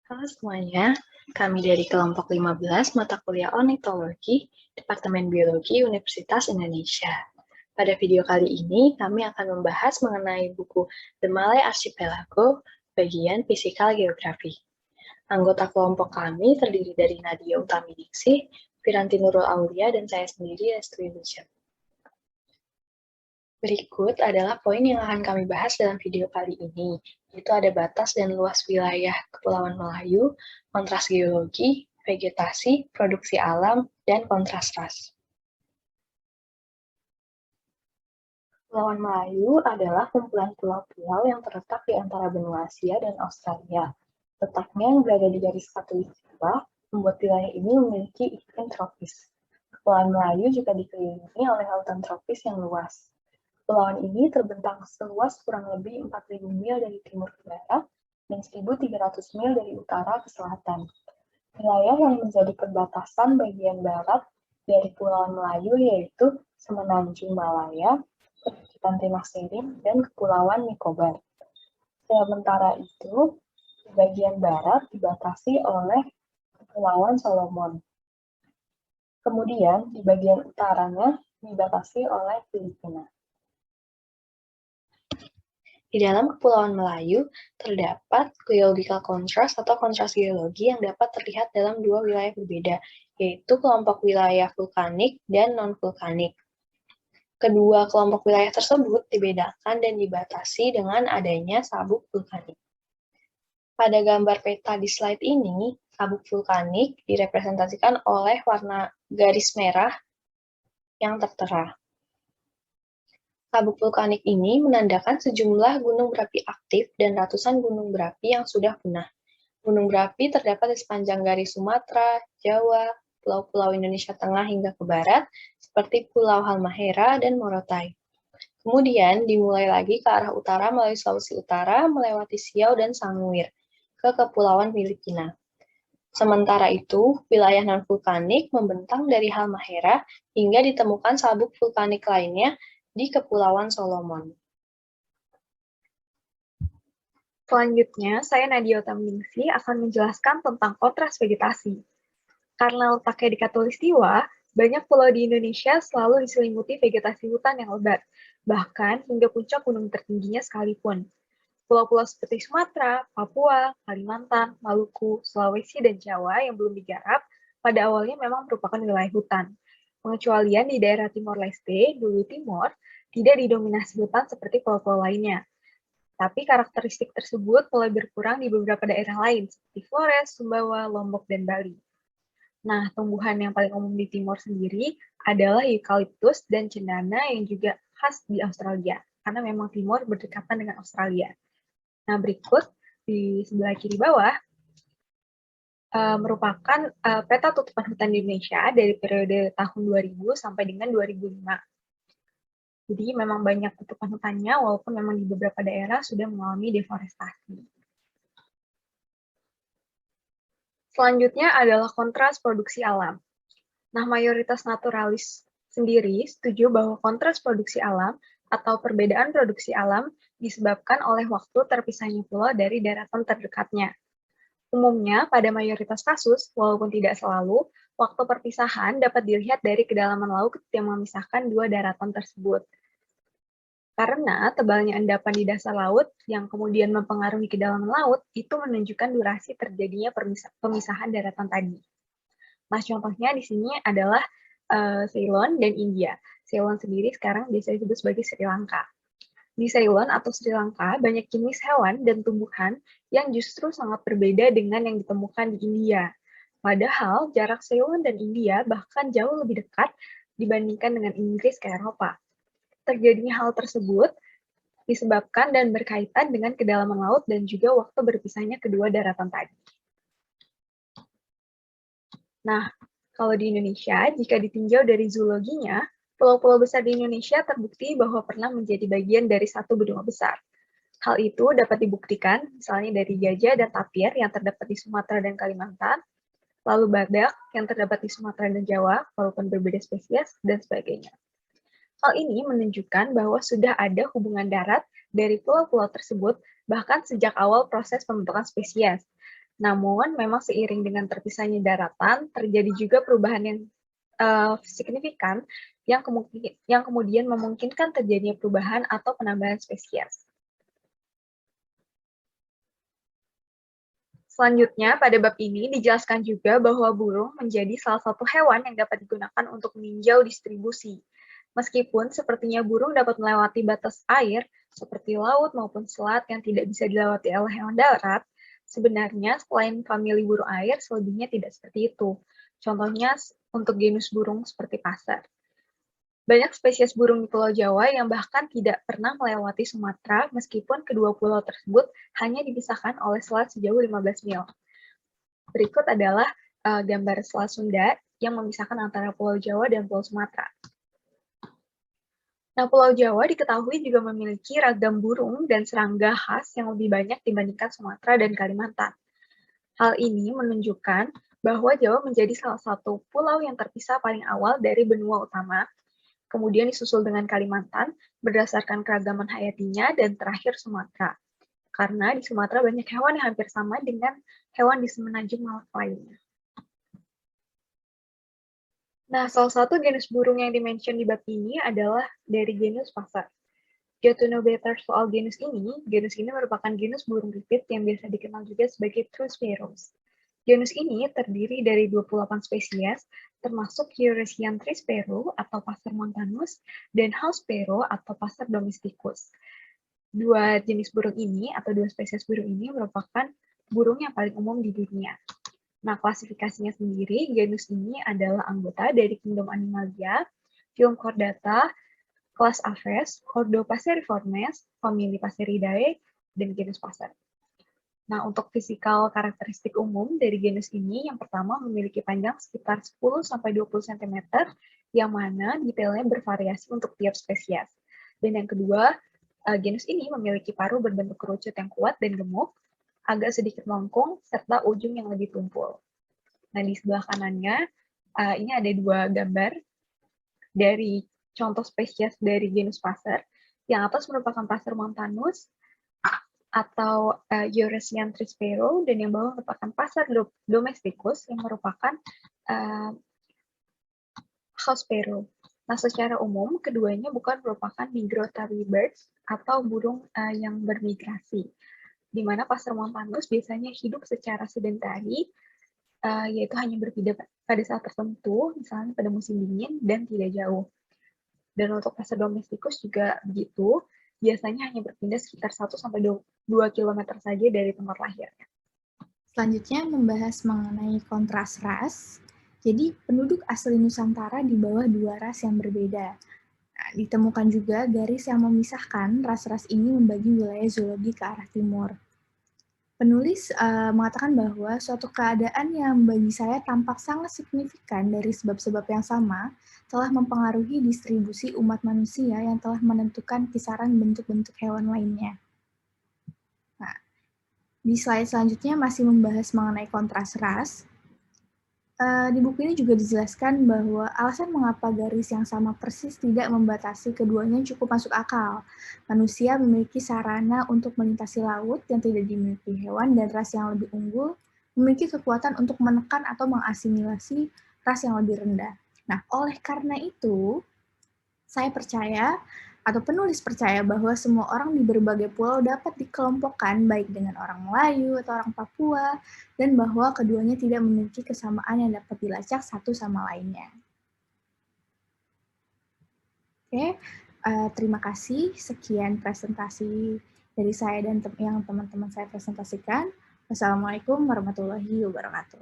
Halo semuanya, kami dari kelompok 15 mata kuliah Ornitologi, Departemen Biologi Universitas Indonesia. Pada video kali ini, kami akan membahas mengenai buku The Malay Archipelago, bagian Fisikal Geografi. Anggota kelompok kami terdiri dari Nadia Utaminingsih, Piranti Nurul Aulia, dan saya sendiri, Restu Ilyusha. Berikut adalah poin yang akan kami bahas dalam video kali ini, yaitu ada batas dan luas wilayah Kepulauan Melayu, kontras geologi, vegetasi, produksi alam, dan kontras ras. Kepulauan Melayu adalah kumpulan pulau-pulau yang terletak di antara benua Asia dan Australia. Letaknya yang berada di garis khatulistiwa membuat wilayah ini memiliki iklim tropis. Kepulauan Melayu juga dikelilingi oleh lautan tropis yang luas. Kepulauan ini terbentang seluas kurang lebih 4.000 mil dari timur ke barat dan 1.300 mil dari utara ke selatan. Wilayah yang menjadi perbatasan bagian barat dari Kepulauan Melayu yaitu Semenanjung Malaya, Perbukitan Timah Sirim, dan Kepulauan Nicobar. Sementara itu, di bagian barat dibatasi oleh Kepulauan Solomon. Kemudian, di bagian utaranya dibatasi oleh Filipina. Di dalam Kepulauan Melayu, terdapat geological contrast atau kontras geologi yang dapat terlihat dalam dua wilayah berbeda, yaitu kelompok wilayah vulkanik dan non-vulkanik. Kedua kelompok wilayah tersebut dibedakan dan dibatasi dengan adanya sabuk vulkanik. Pada gambar peta di slide ini, sabuk vulkanik direpresentasikan oleh warna garis merah yang tertera. Sabuk vulkanik ini menandakan sejumlah gunung berapi aktif dan ratusan gunung berapi yang sudah punah. Gunung berapi terdapat di sepanjang garis Sumatera, Jawa, pulau-pulau Indonesia Tengah hingga ke barat, seperti Pulau Halmahera dan Morotai. Kemudian dimulai lagi ke arah utara melalui Sulawesi Utara, melewati Siau dan Sangier, ke Kepulauan Filipina. Sementara itu, wilayah non-vulkanik membentang dari Halmahera hingga ditemukan sabuk vulkanik lainnya di Kepulauan Solomon. Selanjutnya, saya Nadia Utaminingsih akan menjelaskan tentang kontras vegetasi. Karena letaknya di Khatulistiwa, banyak pulau di Indonesia selalu diselimuti vegetasi hutan yang lebat, bahkan hingga puncak gunung tertingginya sekalipun. Pulau-pulau seperti Sumatera, Papua, Kalimantan, Maluku, Sulawesi, dan Jawa yang belum digarap pada awalnya memang merupakan wilayah hutan. Pengecualian di daerah Timor Leste, dulu Timor, tidak didominasi hutan seperti pulau-pulau lainnya. Tapi karakteristik tersebut mulai berkurang di beberapa daerah lain, seperti Flores, Sumbawa, Lombok, dan Bali. Nah, tumbuhan yang paling umum di Timor sendiri adalah eukaliptus dan cendana yang juga khas di Australia, karena memang Timor berdekatan dengan Australia. Nah, berikut di sebelah kiri bawah merupakan peta tutupan hutan di Indonesia dari periode tahun 2000 sampai dengan 2005. Jadi memang banyak tutupan hutannya, walaupun memang di beberapa daerah sudah mengalami deforestasi. Selanjutnya adalah kontras produksi alam. Nah, mayoritas naturalis sendiri setuju bahwa kontras produksi alam atau perbedaan produksi alam disebabkan oleh waktu terpisahnya pulau dari daratan terdekatnya. Umumnya, pada mayoritas kasus, walaupun tidak selalu, waktu perpisahan dapat dilihat dari kedalaman laut yang memisahkan dua daratan tersebut. Karena tebalnya endapan di dasar laut yang kemudian mempengaruhi kedalaman laut, itu menunjukkan durasi terjadinya pemisahan daratan tadi. Nah, contohnya di sini adalah Ceylon dan India. Ceylon sendiri sekarang biasa disebut sebagai Sri Lanka. Di Ceylon atau Sri Lanka, banyak jenis hewan dan tumbuhan yang justru sangat berbeda dengan yang ditemukan di India. Padahal jarak Ceylon dan India bahkan jauh lebih dekat dibandingkan dengan Inggris ke Eropa. Terjadinya hal tersebut disebabkan dan berkaitan dengan kedalaman laut dan juga waktu berpisahnya kedua daratan tadi. Nah, kalau di Indonesia, jika ditinjau dari zoologinya, pulau-pulau besar di Indonesia terbukti bahwa pernah menjadi bagian dari satu benua besar. Hal itu dapat dibuktikan misalnya dari gajah dan tapir yang terdapat di Sumatera dan Kalimantan, lalu badak yang terdapat di Sumatera dan Jawa, walaupun berbeda spesies, dan sebagainya. Hal ini menunjukkan bahwa sudah ada hubungan darat dari pulau-pulau tersebut bahkan sejak awal proses pembentukan spesies. Namun, memang seiring dengan terpisahnya daratan, terjadi juga perubahan yang signifikan yang kemudian memungkinkan terjadinya perubahan atau penambahan spesies. Selanjutnya, pada bab ini dijelaskan juga bahwa burung menjadi salah satu hewan yang dapat digunakan untuk meninjau distribusi. Meskipun sepertinya burung dapat melewati batas air, seperti laut maupun selat yang tidak bisa dilewati oleh hewan darat, sebenarnya selain famili burung air, selebihnya tidak seperti itu. Contohnya untuk genus burung seperti pasar. Banyak spesies burung di Pulau Jawa yang bahkan tidak pernah melewati Sumatera meskipun kedua pulau tersebut hanya dipisahkan oleh selat sejauh 15 mil. Berikut adalah gambar Selat Sunda yang memisahkan antara Pulau Jawa dan Pulau Sumatera. Nah, Pulau Jawa diketahui juga memiliki ragam burung dan serangga khas yang lebih banyak dibandingkan Sumatera dan Kalimantan. Hal ini menunjukkan bahwa Jawa menjadi salah satu pulau yang terpisah paling awal dari benua utama, kemudian disusul dengan Kalimantan berdasarkan keragaman hayatinya, dan terakhir Sumatera. Karena di Sumatera banyak hewan yang hampir sama dengan hewan di semenanjung Malaka lainnya. Nah, salah satu genus burung yang dimention di bab ini adalah dari genus pasar. To know better soal genus ini merupakan genus burung pipit yang biasa dikenal juga sebagai true sparrows. Genus ini terdiri dari 28 spesies, termasuk Eurasian tree sparrow atau passer montanus dan house sparrow atau passer domesticus. Dua jenis burung ini atau dua spesies burung ini merupakan burung yang paling umum di dunia. Nah, klasifikasinya sendiri, genus ini adalah anggota dari kingdom Animalia, filum Chordata, kelas Aves, Ordo Passeriformes, famili Passeridae, dan genus Passer. Nah, untuk fisikal karakteristik umum dari genus ini, yang pertama memiliki panjang sekitar 10-20 cm, yang mana detailnya bervariasi untuk tiap spesies. Dan yang kedua, genus ini memiliki paruh berbentuk kerucut yang kuat dan gemuk, agak sedikit melengkung, serta ujung yang lebih tumpul. Nah, di sebelah kanannya, ini ada dua gambar dari contoh spesies dari genus passer. Yang atas merupakan passer montanus atau Eurasian tree sparrow, dan yang bawah merupakan passer domesticus yang merupakan house sparrow. Nah, secara umum, keduanya bukan merupakan migratory birds atau burung yang bermigrasi, di mana passer montanus biasanya hidup secara sedentari, yaitu hanya berpindah pada saat tertentu, misalnya pada musim dingin dan tidak jauh. Dan untuk passer domesticus juga begitu, biasanya hanya berpindah sekitar 1-2 km saja dari tempat lahirnya. Selanjutnya membahas mengenai kontras ras. Jadi penduduk asli Nusantara di bawah dua ras yang berbeda. Nah, ditemukan juga garis yang memisahkan ras-ras ini membagi wilayah zoologi ke arah timur. Penulis mengatakan bahwa suatu keadaan yang bagi saya tampak sangat signifikan dari sebab-sebab yang sama telah mempengaruhi distribusi umat manusia yang telah menentukan kisaran bentuk-bentuk hewan lainnya. Nah, di slide selanjutnya masih membahas mengenai kontras ras. Di buku ini juga dijelaskan bahwa alasan mengapa garis yang sama persis tidak membatasi keduanya cukup masuk akal. Manusia memiliki sarana untuk melintasi laut yang tidak dimiliki hewan, dan ras yang lebih unggul memiliki kekuatan untuk menekan atau mengasimilasi ras yang lebih rendah. Nah, oleh karena itu, saya percaya atau penulis percaya bahwa semua orang di berbagai pulau dapat dikelompokkan baik dengan orang Melayu atau orang Papua, dan bahwa keduanya tidak memiliki kesamaan yang dapat dilacak satu sama lainnya. Oke, terima kasih. Sekian presentasi dari saya dan yang teman-teman saya presentasikan. Wassalamualaikum warahmatullahi wabarakatuh.